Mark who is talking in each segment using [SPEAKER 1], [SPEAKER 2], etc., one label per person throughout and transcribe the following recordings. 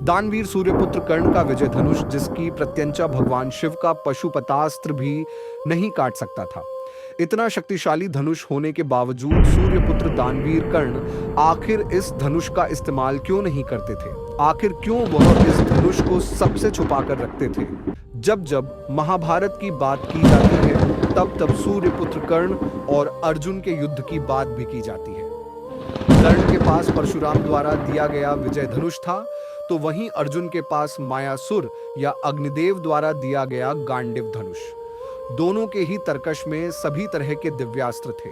[SPEAKER 1] दानवीर सूर्यपुत्र कर्ण का विजय धनुष, जिसकी प्रत्यंचा भगवान शिव का पशुपतास्त्र भी नहीं काट सकता था। इतना शक्तिशाली धनुष होने के बावजूद सूर्यपुत्र दानवीर कर्ण आखिर इस धनुष का इस्तेमाल क्यों नहीं करते थे? आखिर क्यों वह इस धनुष को सबसे छुपाकर रखते थे? जब जब महाभारत की बात की जाती है, तब तब सूर्यपुत्र कर्ण और अर्जुन के युद्ध की बात भी की जाती है। कर्ण के पास परशुराम द्वारा दिया गया विजय धनुष था, तो वहीं अर्जुन के पास मायासुर या अग्निदेव द्वारा दिया गया गांडीव धनुष। दोनों के ही तरकश में सभी तरह के दिव्यास्त्र थे,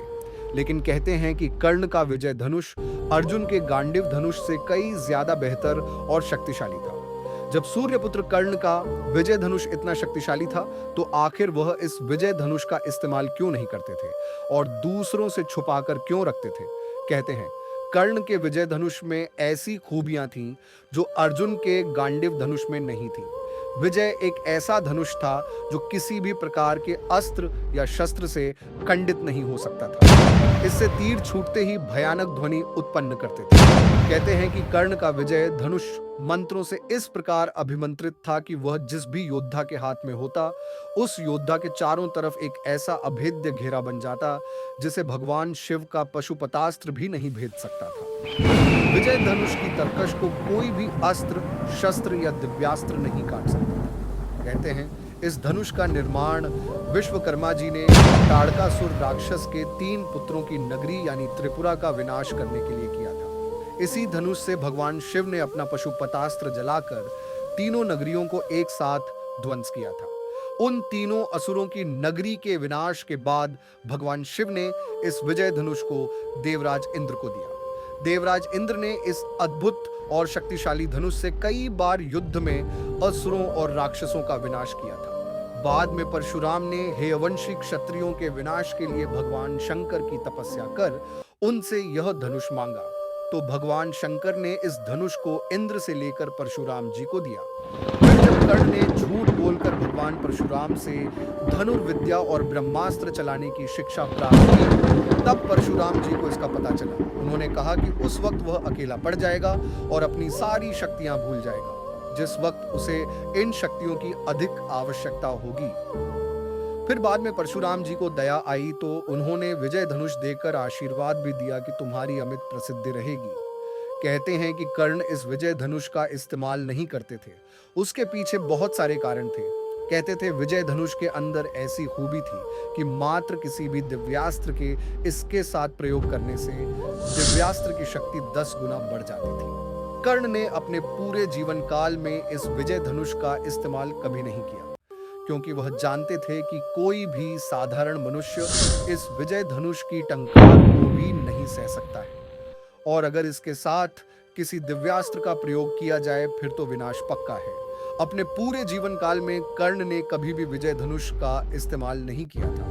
[SPEAKER 1] लेकिन कहते हैं कि कर्ण का विजय धनुष अर्जुन के गांडीव धनुष से कई ज्यादा बेहतर और शक्तिशाली था। जब सूर्यपुत्र कर्ण का विजय धनुष इतना शक्तिशाली था, तो आखिर वह इस विजय धनुष का इस्तेमाल क्यों नहीं करते थे और दूसरों से छुपाकर क्यों रखते थे? कहते हैं कर्ण के विजय धनुष में ऐसी खूबियां थीं जो अर्जुन के गांडीव धनुष में नहीं थी। विजय एक ऐसा धनुष था जो किसी भी प्रकार के अस्त्र या शस्त्र से खंडित नहीं हो सकता था। इससे तीर छूटते ही भयानक ध्वनि उत्पन्न करते थे। कहते हैं कि कर्ण का विजय धनुष मंत्रों से इस प्रकार अभिमंत्रित था कि वह जिस भी योद्धा के हाथ में होता, उस योद्धा के चारों तरफ एक ऐसा अभेद्य घेरा बन जाता जिसे भगवान शिव का पशुपतास्त्र भी नहीं भेद सकता था। विजय धनुष की तरकश को कोई भी अस्त्र, शस्त्र या दिव्यास्त्र नहीं काट सकता। कहते हैं इस धनुष का निर्माण विश्वकर्मा जी ने ताड़कासुर राक्षस के 3 पुत्रों की नगरी यानी त्रिपुरा का विनाश करने के लिए किया था। इसी धनुष से भगवान शिव ने अपना पशुपतास्त्र जलाकर तीनों नगरियों को एक साथ ध्वंस किया था। उन तीनों असुरों की नगरी के विनाश के बाद भगवान शिव ने इस विजय धनुष को देवराज इंद्र को दिया। देवराज इंद्र ने इस अद्भुत और शक्तिशाली धनुष से कई बार युद्ध में असुरों और राक्षसों का विनाश किया था। बाद में परशुराम ने हेयवंशी क्षत्रियों के विनाश के लिए भगवान शंकर की तपस्या कर उनसे यह धनुष मांगा, तो भगवान शंकर ने इस धनुष को इंद्र से लेकर परशुराम जी को दिया। फिर जब कर्ण ने झूठ बोलकर भगवान परशुराम से धनुर्विद्या और ब्रह्मास्त्र चलाने की शिक्षा प्राप्त की, तब परशुराम जी को इसका पता चला। उन्होंने कहा कि उस वक्त वह अकेला पड़ जाएगा और अपनी सारी शक्तियां भूल जाएगा, जिस वक्त उसे इन शक्तियों की अधिक आवश्यकता होगी। फिर बाद में परशुराम जी को दया आई, तो उन्होंने विजय धनुष देकर आशीर्वाद भी दिया कि तुम्हारी अमित प्रसिद्धि रहेगी। कहते हैं कि कर्ण इस विजय धनुष का इस्तेमाल नहीं करते थे। उसके पीछे बहुत सारे कारण थे। कहते थे विजय धनुष के अंदर ऐसी खूबी थी कि मात्र किसी भी दिव्यास्त्र के इसके साथ प्रयोग करने से दिव्यास्त्र की शक्ति 10 गुना बढ़ जाती थी। कर्ण ने अपने पूरे जीवन काल में इस विजय धनुष का इस्तेमाल कभी नहीं किया, क्योंकि वह जानते थे कि कोई भी साधारण मनुष्य इस विजय धनुष की टंकार को भी नहीं सह सकता है, और अगर इसके साथ किसी दिव्यास्त्र का प्रयोग किया जाए फिर तो विनाश पक्का है। अपने पूरे जीवन काल में कर्ण ने कभी भी विजय धनुष का इस्तेमाल नहीं किया था।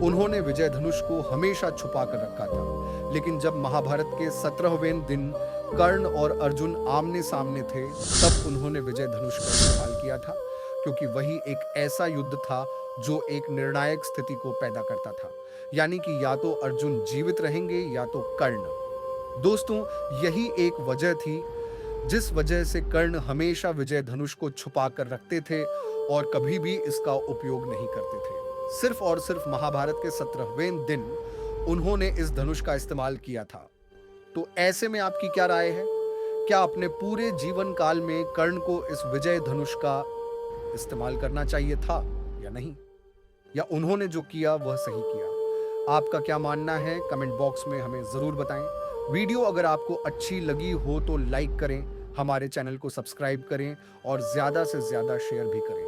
[SPEAKER 1] उन्होंने विजय धनुष को हमेशा छुपा कर रखा था। लेकिन जब महाभारत के 17वें दिन कर्ण और अर्जुन आमने सामने थे, तब उन्होंने विजय धनुष का इस्तेमाल किया था, क्योंकि वही एक ऐसा युद्ध था जो एक निर्णायक स्थिति को पैदा करता था, यानी कि या तो अर्जुन जीवित रहेंगे या तो कर्ण। दोस्तों, यही एक वजह थी जिस वजह से कर्ण हमेशा विजय धनुष को छुपा कर रखते थे और कभी भी इसका उपयोग नहीं करते थे। सिर्फ और सिर्फ महाभारत के 17वें दिन उन्होंने इस धनुष का इस्तेमाल किया था। तो ऐसे में आपकी क्या राय है? क्या अपने पूरे जीवन काल में कर्ण को इस विजय धनुष का इस्तेमाल करना चाहिए था या नहीं? या उन्होंने जो किया वह सही किया? आपका क्या मानना है? कमेंट बॉक्स में हमें जरूर बताएं। वीडियो अगर आपको अच्छी लगी हो तो लाइक करें, हमारे चैनल को सब्सक्राइब करें और ज्यादा से ज्यादा शेयर भी करें।